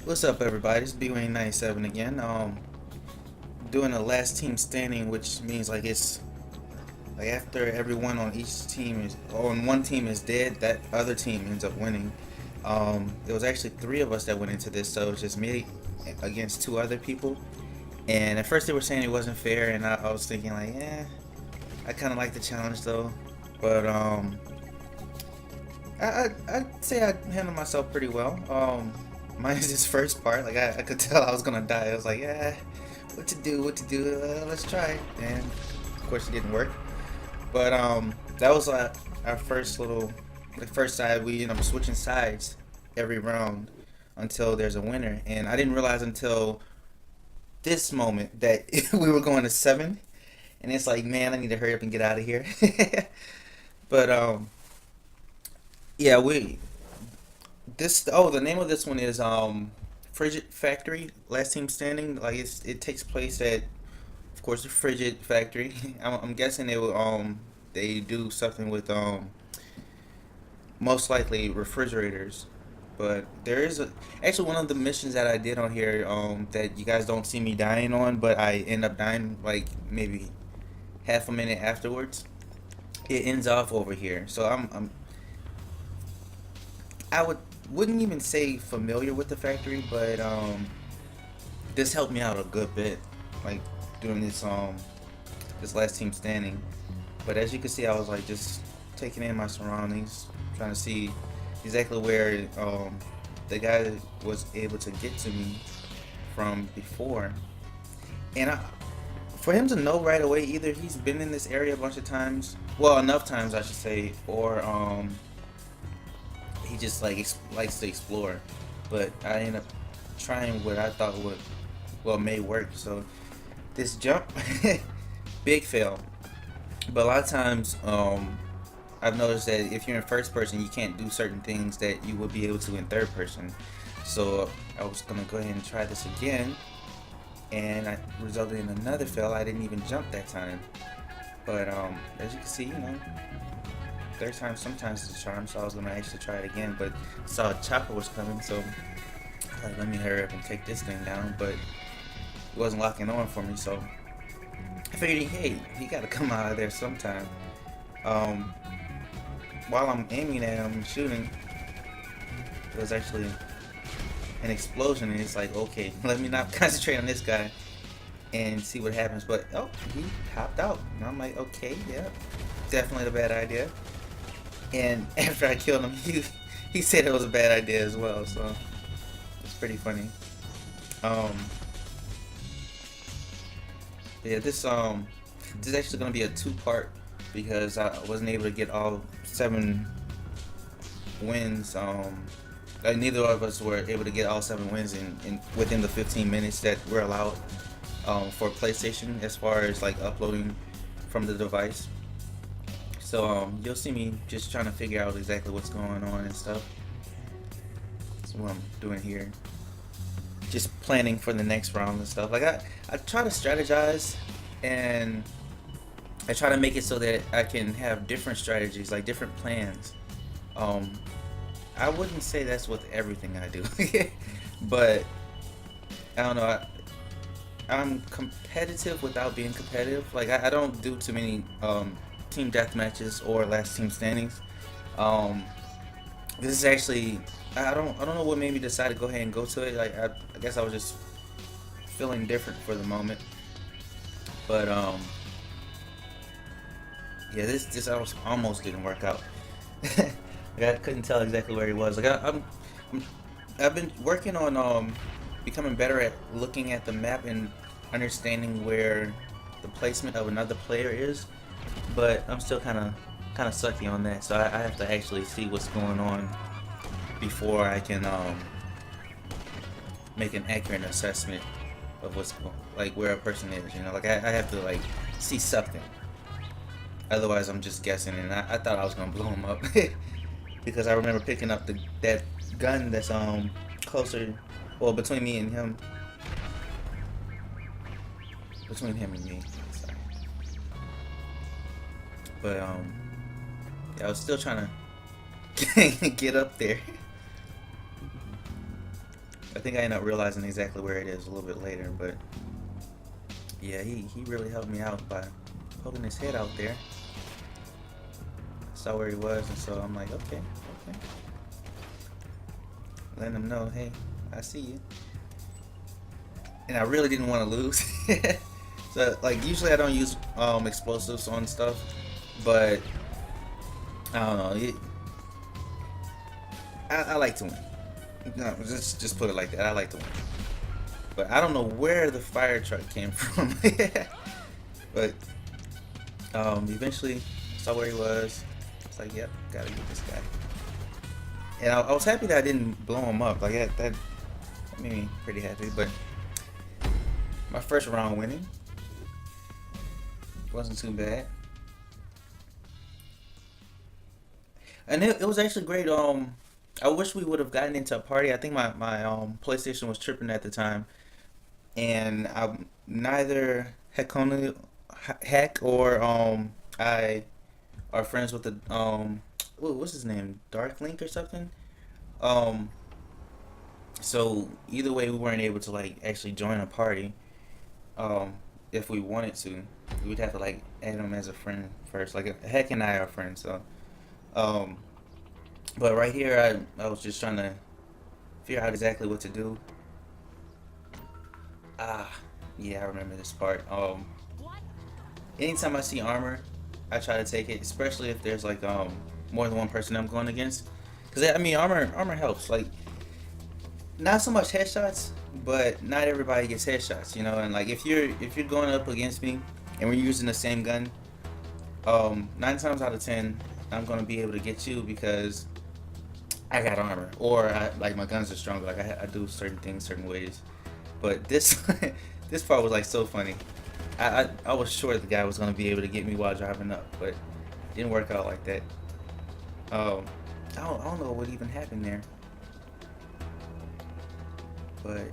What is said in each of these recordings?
What's up, everybody? It's B-Wayne97 again. Doing a last team standing, which means like it's like after everyone on each team is on one team is dead, that other team ends up winning. It was actually three of us that went into this, so it was just me against two other people. And at first they were saying it wasn't fair, and I was thinking like, I kind of like the challenge though. But I'd say I handled myself pretty well. Minus this first part, like I could tell I was gonna die. I was like, what to do, let's try. And of course it didn't work. But that was our first the first side. We end up switching sides every round until there's a winner. And I didn't realize until this moment that we were going to seven. And it's like, man, I need to hurry up and get out of here. But yeah, we this the name of this one is Frigid Factory, Last Team Standing. Like it takes place at, of course, the Frigid Factory. I'm guessing they do something with most likely refrigerators. But there is actually one of the missions that I did on here that you guys don't see me dying on, but I end up dying like maybe half a minute afterwards. It ends off over here. So I wouldn't even say familiar with the factory, but this helped me out a good bit, like doing this last team standing. But as you can see, I was like just taking in my surroundings, trying to see exactly where the guy was able to get to me from before. And for him to know right away, either he's been in this area a bunch of times, well, enough times I should say, or he just like likes to explore. But I ended up trying what I thought may work. So this jump, big fail. But a lot of times, I've noticed that if you're in first person, you can't do certain things that you would be able to in third person. So I was gonna go ahead and try this again, and I resulted in another fail. I didn't even jump that time. But as you can see, third time sometimes is a charm. So I was gonna actually try it again, but saw a chopper was coming, so like, let me hurry up and take this thing down. But it wasn't locking on for me, so I figured, hey, he got to come out of there sometime. Um, while I'm aiming at him and shooting, it was actually an explosion, and it's like, okay, let me not concentrate on this guy and see what happens. But oh, he popped out, and I'm like, okay, yeah, definitely a bad idea. And after I killed him, he said it was a bad idea as well. So it's pretty funny. Um, yeah, this is actually gonna be a two-part because I wasn't able to get all 7 wins. Like neither of us were able to get all 7 wins in within the 15 minutes that we're allowed for PlayStation as far as like uploading from the device. So you'll see me just trying to figure out exactly what's going on and stuff. That's what I'm doing here. Just planning for the next round and stuff. Like I try to strategize, and I try to make it so that I can have different strategies, like different plans. Um, I wouldn't say that's with everything I do, but I don't know. I'm competitive without being competitive. Like I don't do too many team death matches or last team standings. Um, this is actually I don't know what made me decide to go ahead and go to it. Like I guess I was just feeling different for the moment. But yeah, this almost didn't work out. Like, I couldn't tell exactly where he was. Like I'm I've been working on becoming better at looking at the map and understanding where the placement of another player is, but I'm still kind of sucky on that. So I have to actually see what's going on before I can make an accurate assessment of like where a person is. Like I have to like see something. Otherwise, I'm just guessing, and I thought I was gonna blow him up because I remember picking up that gun that's closer, well, between me and him, between him and me. Sorry. But yeah, I was still trying to get up there. I think I ended up realizing exactly where it is a little bit later, but yeah, he really helped me out by poking his head out there. I saw where he was, and so I'm like, okay, okay. Letting him know, hey, I see you. And I really didn't want to lose. So, like, usually I don't use explosives on stuff, but I don't know. I like to win. No, just put it like that. I like to win. But I don't know where the fire truck came from. But eventually saw where he was. It's like, yep, gotta get this guy. And I was happy that I didn't blow him up. Like that made me pretty happy. But my first round winning wasn't too bad. And it was actually great. I wish we would have gotten into a party. I think my PlayStation was tripping at the time, and I'm neither Heck or I are friends with the what's his name, Dark Link or something. Um, so either way, we weren't able to like actually join a party. Um, if we wanted to, we'd have to like add him as a friend first. Like Heck and I are friends, so um, but right here, I was just trying to figure out exactly what to do. Ah, yeah, I remember this part. Anytime I see armor, I try to take it, especially if there's like more than one person I'm going against. Cause I mean, armor helps. Like not so much headshots, but not everybody gets headshots, you know. And like if you're going up against me and we're using the same gun, 9 times out of 10, I'm gonna be able to get you because I got armor, or like my guns are stronger. Like I do certain things certain ways. But this this part was like so funny. I was sure the guy was gonna be able to get me while driving up, but it didn't work out like that. Um, I don't know what even happened there, but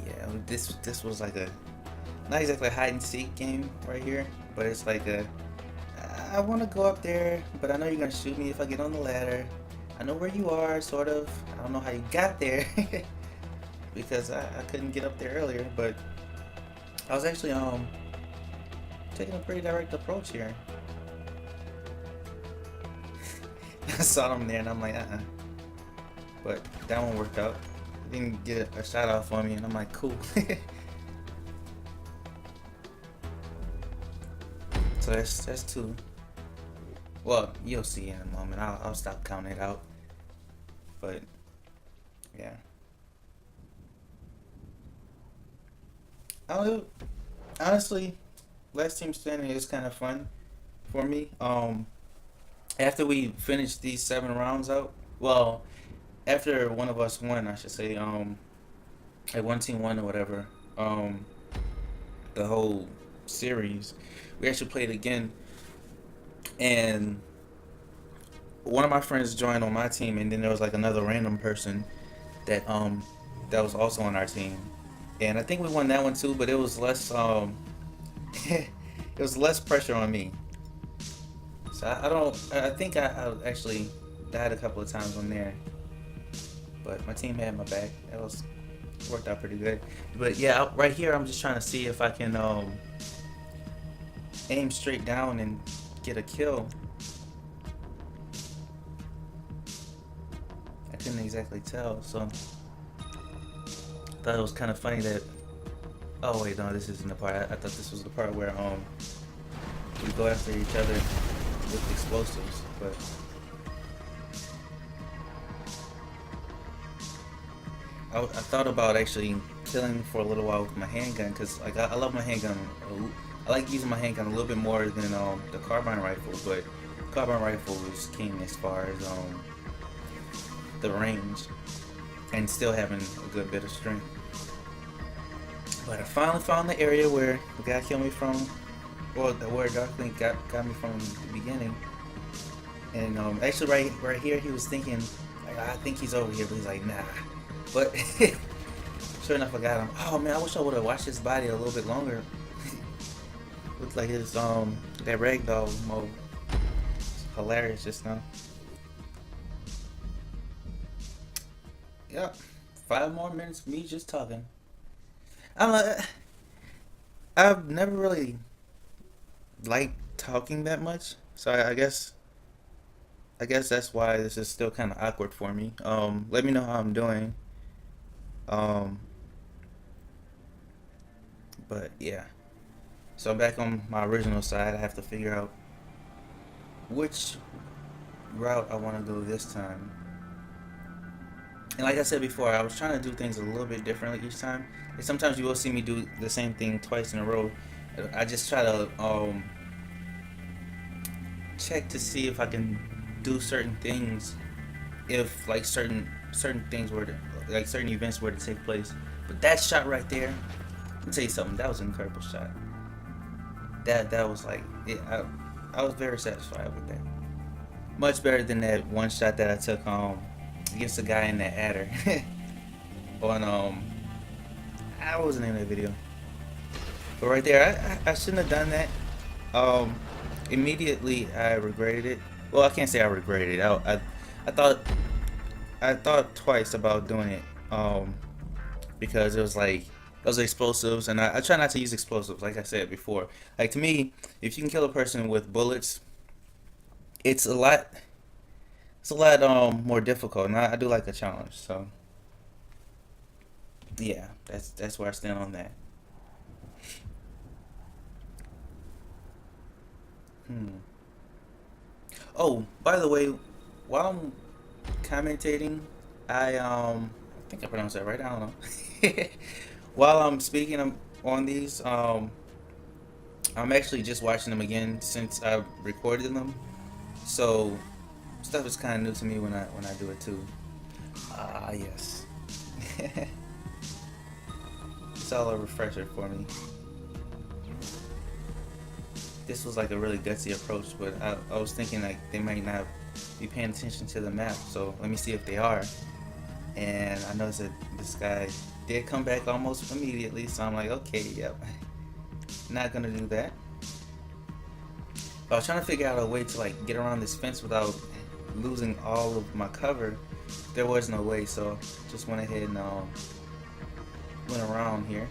yeah, this was like a not exactly a hide and seek game right here, but it's like a I want to go up there, but I know you're gonna shoot me if I get on the ladder. I know where you are, sort of. I don't know how you got there because I couldn't get up there earlier, but I was actually taking a pretty direct approach here. I saw him there and I'm like, but that one worked out. I didn't get a shot off on me, and I'm like, cool. So that's two. Well, you'll see in a moment. I'll stop counting it out. But yeah, I honestly, last team standing is kind of fun for me. After we finish these 7 rounds out, well, after one of us won, I should say, like one team won or whatever, the whole series, we actually played again, and one of my friends joined on my team, and then there was like another random person that that was also on our team, and I think we won that one too, but it was less it was less pressure on me. So I don't. I think I actually died a couple of times on there, but my team had my back. That was worked out pretty good. But yeah, right here I'm just trying to see if I can aim straight down and get a kill. I couldn't exactly tell, so I thought it was kind of funny that. Oh wait, no, this isn't the part. I thought this was the part where we go after each other with explosives, but I thought about actually killing for a little while with my handgun, because like I love my handgun. I like using my handgun a little bit more than the carbine rifle, but carbine rifle is king as far as the range and still having a good bit of strength. But I finally found the area where the guy killed me from, well, where Darklink got me from the beginning. And actually, right here, he was thinking, like, I think he's over here, but he's like, nah. But sure enough, I got him. Oh man, I wish I would have watched his body a little bit longer. Looked like his that ragdoll mode. It's hilarious just now. Yep. 5 more minutes of me just talking. I'm like, I've never really liked talking that much, so I guess that's why this is still kind of awkward for me. Let me know how I'm doing. Um, but yeah. So I'm back on my original side. I have to figure out which route I want to go this time. And like I said before, I was trying to do things a little bit differently each time. And sometimes you will see me do the same thing twice in a row. I just try to check to see if I can do certain things if like certain things were to, like certain events were to take place. But that shot right there, let me tell you something. That was an incredible shot. That was like it. I was very satisfied with that. Much better than that one shot that I took against the guy in that adder on I wasn't in that video. But right there, I shouldn't have done that. Um, Immediately I regretted it. Well, I can't say I regretted it. I thought twice about doing it. Because it was like those explosives, and I try not to use explosives. Like I said before, like to me, if you can kill a person with bullets, it's a lot. It's a lot more difficult, and I do like a challenge. So yeah, that's where I stand on that. Hmm. Oh, by the way, while I'm commentating, I think I pronounced that right. I don't know. While I'm speaking on these, I'm actually just watching them again since I recorded them. So stuff is kind of new to me when I do it too. Ah, yes. It's all a refresher for me. This was like a really gutsy approach, but I was thinking like they might not be paying attention to the map, so let me see if they are. And I noticed that this guy did come back almost immediately, so I'm like, okay, yep, not gonna do that. But I was trying to figure out a way to like get around this fence without losing all of my cover. There was no way, so just went ahead and went around here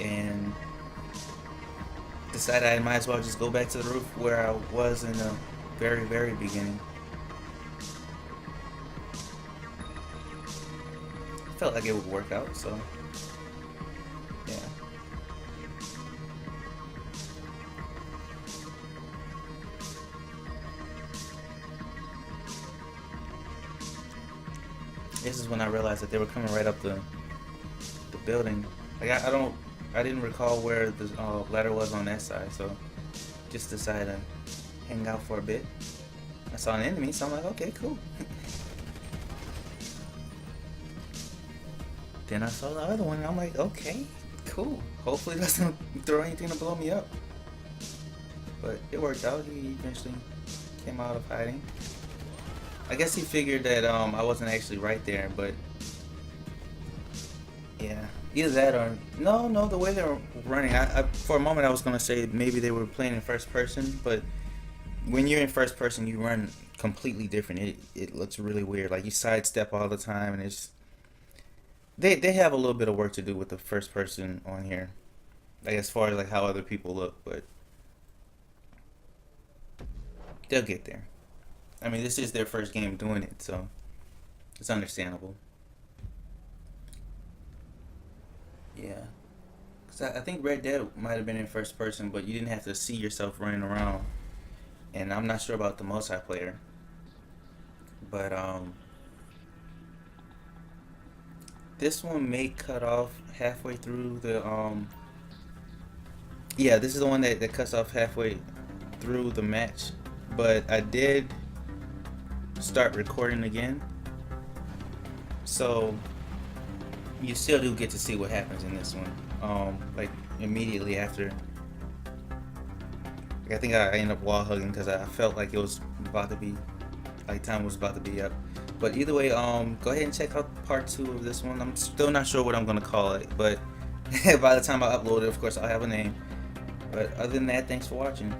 and decided I might as well just go back to the roof where I was in the very beginning. Felt like it would work out, so yeah. This is when I realized that they were coming right up the building. Like I didn't recall where the ladder was on that side, so just decided to hang out for a bit. I saw an enemy, so I'm like, okay, cool. Then I saw the other one, and I'm like, okay, cool. Hopefully it doesn't throw anything to blow me up. But it worked out. He eventually came out of hiding. I guess he figured that I wasn't actually right there, but yeah, either that or no. The way they were running, I for a moment I was gonna say maybe they were playing in first person, but when you're in first person, you run completely different. It looks really weird. Like you sidestep all the time, and it's they have a little bit of work to do with the first person on here, like as far as like how other people look, but they'll get there. I mean, this is their first game doing it, so it's understandable. Yeah. 'Cause I think Red Dead might have been in first person, but you didn't have to see yourself running around. And I'm not sure about the multiplayer, but this one may cut off halfway through the yeah, this is the one that cuts off halfway through the match. But I did start recording again, so you still do get to see what happens in this one. Like immediately after, like, I think I ended up wall hugging because I felt like it was about to be, like time was about to be up. But either way, go ahead and check out part 2 of this one. I'm still not sure what I'm gonna call it, but by the time I upload it, of course, I'll have a name. But other than that, thanks for watching.